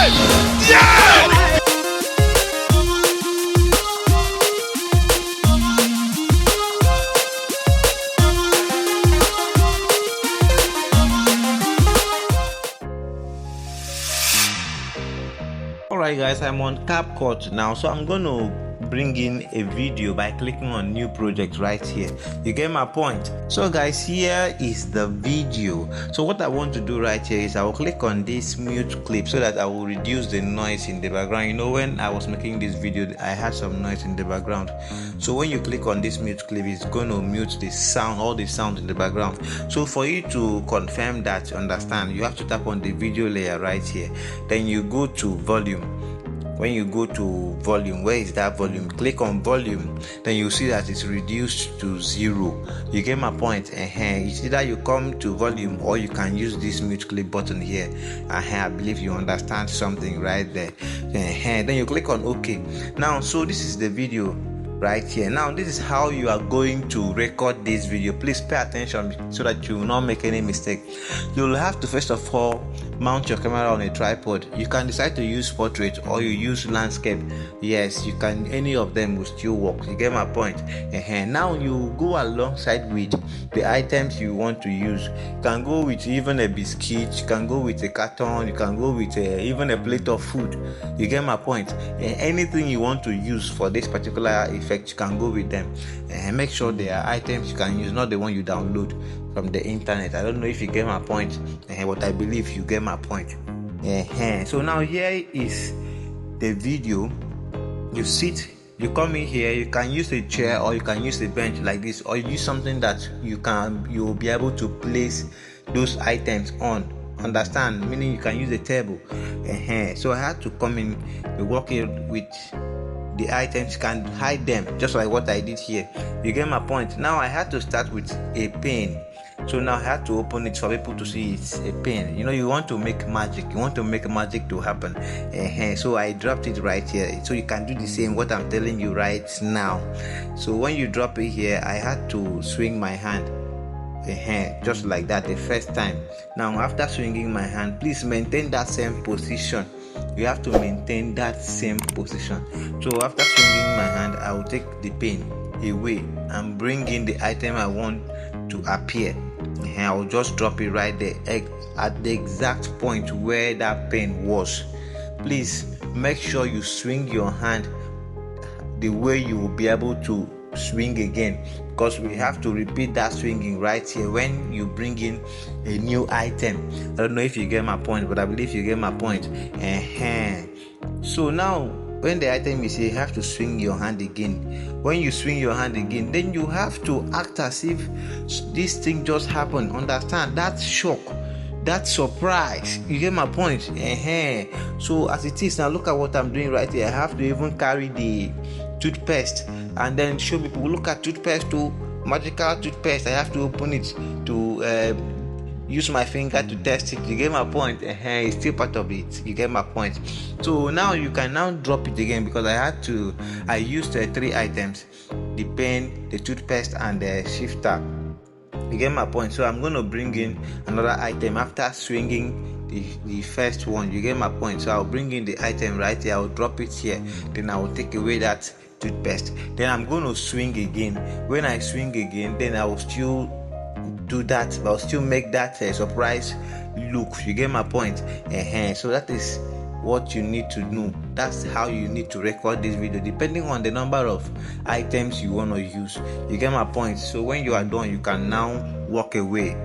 Yes! Yes! Alright guys, I'm on CapCut now, so I'm going to bring in a video by clicking on new project right here. You get my point? So guys, here is the video. So what I want to do right here is I will click on this mute clip so that I will reduce the noise in the background. You know, when I was making this video I had some noise in the background, so when you click on this mute clip, it's going to mute the sound, all the sound in the background. So for you to confirm that, understand, you have to tap on the video layer right here, then you go to volume. When you go to volume, where is that volume? Click on volume, then you see that it's reduced to 0. You get my point? It's either you come to volume or you can use this mute clip button here. I believe you understand something right there. Then you click on OK. Now, so this is the video right here. Now this is how you are going to record this video. Please pay attention so that you will not make any mistake. You'll have to first of all mount your camera on a tripod. You can decide to use portrait or you use landscape. Yes, you can, any of them will still work. You get my point? Now you go alongside with the items you want to use. You can go with even a biscuit, you can go with a carton, you can go with even a plate of food. You get my point? Anything you want to use for this particular effect, you can go with them. Make sure they are items you can use, not the one you download from the internet. I don't know if you get my point, but I believe you get my point. So now here is the video. You sit, you come in here, you can use a chair or you can use a bench like this, or use something that you'll be able to place those items on. Understand? Meaning you can use a table. So I had to come in, be working with the items, you can hide them just like what I did here. You get my point? Now I had to start with a pen. So now I had to open it for people to see it's a pen. You know, you want to make magic, you want to make magic to happen. So I dropped it right here, so you can do the same what I'm telling you right now. So when you drop it here, I had to swing my hand just like that the first time. Now after swinging my hand, please maintain that same position. You have to maintain that same position. So after swinging my hand, I will take the pen away and bring in the item I want to appear. I will just drop it right there at the exact point where that pen was. Please make sure you swing your hand the way you will be able to swing again, because we have to repeat that swinging right here when you bring in a new item. I don't know if you get my point, but I believe you get my point. So now when the item is here, you have to swing your hand again. When you swing your hand again, then you have to act as if this thing just happened. Understand? That shock, that surprise. You get my point? So as it is now, look at what I'm doing right here. I have to even carry the toothpaste and then show people, look at toothpaste too, magical toothpaste. I have to open it to use my finger to test it. You get my point? It's still part of it. You get my point? So now you can now drop it again, because I used 3 items: the pen, the toothpaste, and the shifter. You get my point? So I'm going to bring in another item after swinging the first one. You get my point? So I'll bring in the item right here, I'll drop it here, then I will take away that toothpaste. Then I'm going to swing again. When I swing again, then I will still do that, but I'll still make that surprise look. You get my point? So that is what you need to know. That's how you need to record this video, depending on the number of items you want to use. You get my point? So when you are done, you can now walk away.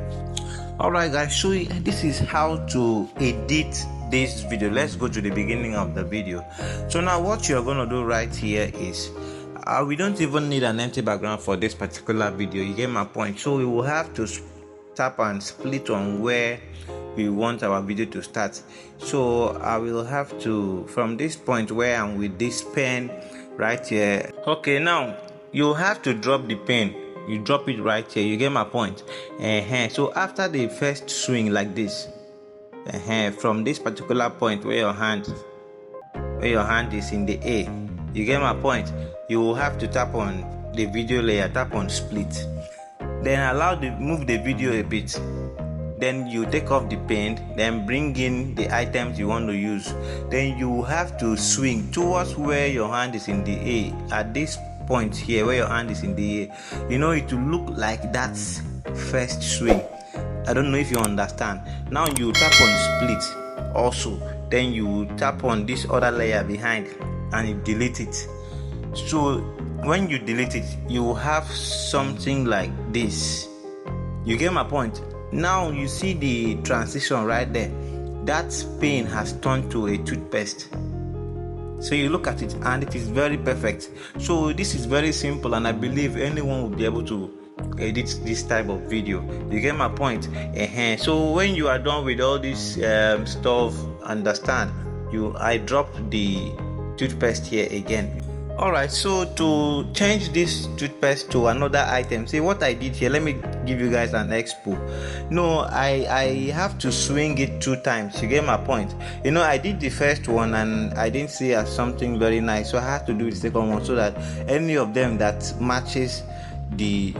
Alright guys, so this is how to edit this video. Let's go to the beginning of the video. So now what you're going to do right here is we don't even need an empty background for this particular video. You get my point? So we will have to tap and split on where we want our video to start. So I will have to, from this point where I'm with this pen right here. Okay, now you have to drop the pen. You drop it right here. You get my point? So after the first swing like this, from this particular point where your hand is in the A, you get my point? You will have to tap on the video layer, tap on split, then move the video a bit. then you take off the paint, then bring in the items you want to use. Then you have to swing towards where your hand is in the air. At this point here where your hand is in the air, it will look like that first swing. I don't know if you understand. Now you tap on split also, then you tap on this other layer behind and you delete it. So when you delete it, you have something like this. You get my point? Now you see the transition right there. That pen has turned to a toothpaste. So you look at it and it is very perfect. So this is very simple, and I believe anyone will be able to edit this type of video. You get my point? So when you are done with all this stuff, understand, I dropped the toothpaste here again. Alright, so to change this toothpaste to another item, see what I did here. Let me give you guys an expo. I have to swing it 2 times. You get my point? I did the first one and I didn't see as something very nice, so I had to do the second one so that any of them that matches the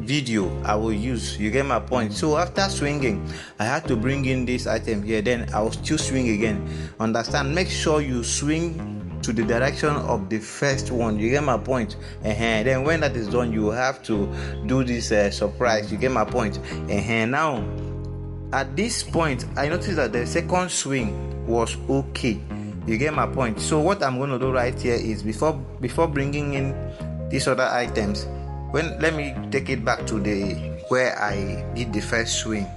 video I will use. You get my point? So after swinging, I had to bring in this item here, then I will still swing again. Understand? Make sure you swing to the direction of the first one. You get my point? Then when that is done, you have to do this surprise. You get my point? Now at this point, I noticed that the second swing was okay. You get my point? So what I'm going to do right here is before bringing in these other items, let me take it back to the where I did the first swing,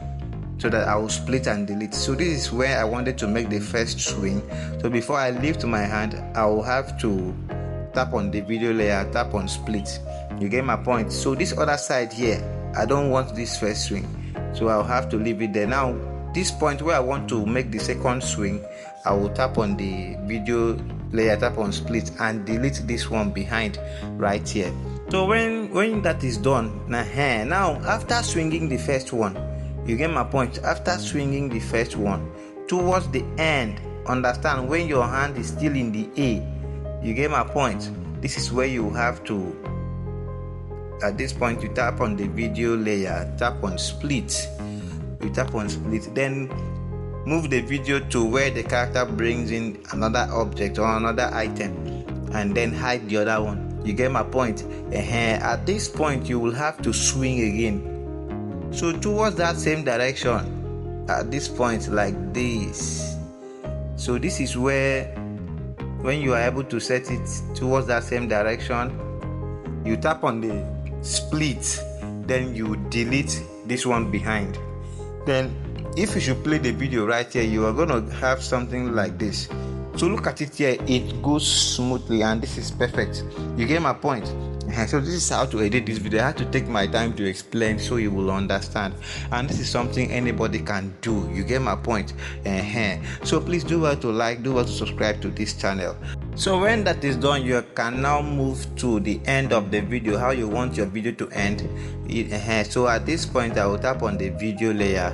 so that I will split and delete. So this is where I wanted to make the first swing. So before I lift my hand, I will have to tap on the video layer, tap on split. You get my point? So this other side here, I don't want this first swing, so I'll have to leave it there. Now this point where I want to make the second swing, I will tap on the video layer, tap on split and delete this one behind right here. So when that is done, now after swinging the first one, you get my point? After swinging the first one towards the end, understand, when your hand is still in the air, you get my point? This is where you have to, at this point, you tap on the video layer, tap on split, you tap on split, then move the video to where the character brings in another object or another item, and then hide the other one. You get my point? At this point, you will have to swing again. So towards that same direction, at this point, like this. So this is where, when you are able to set it towards that same direction, you tap on the split, then you delete this one behind. Then if you should play the video right here, you are going to have something like this. So look at it here, it goes smoothly and this is perfect. You get my point? So this is how to edit this video. I had to take my time to explain so you will understand, and this is something anybody can do. You get my point? So please do well to like, do well to subscribe to this channel. So when that is done, you can now move to the end of the video, how you want your video to end. So at this point, I will tap on the video layer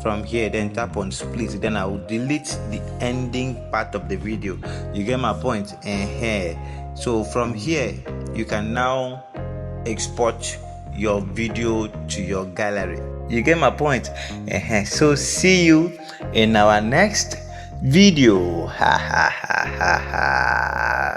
from here, then tap on split, then I will delete the ending part of the video. You get my point? So from here, you can now export your video to your gallery. You get my point? So see you in our next video. Ha ha ha ha ha.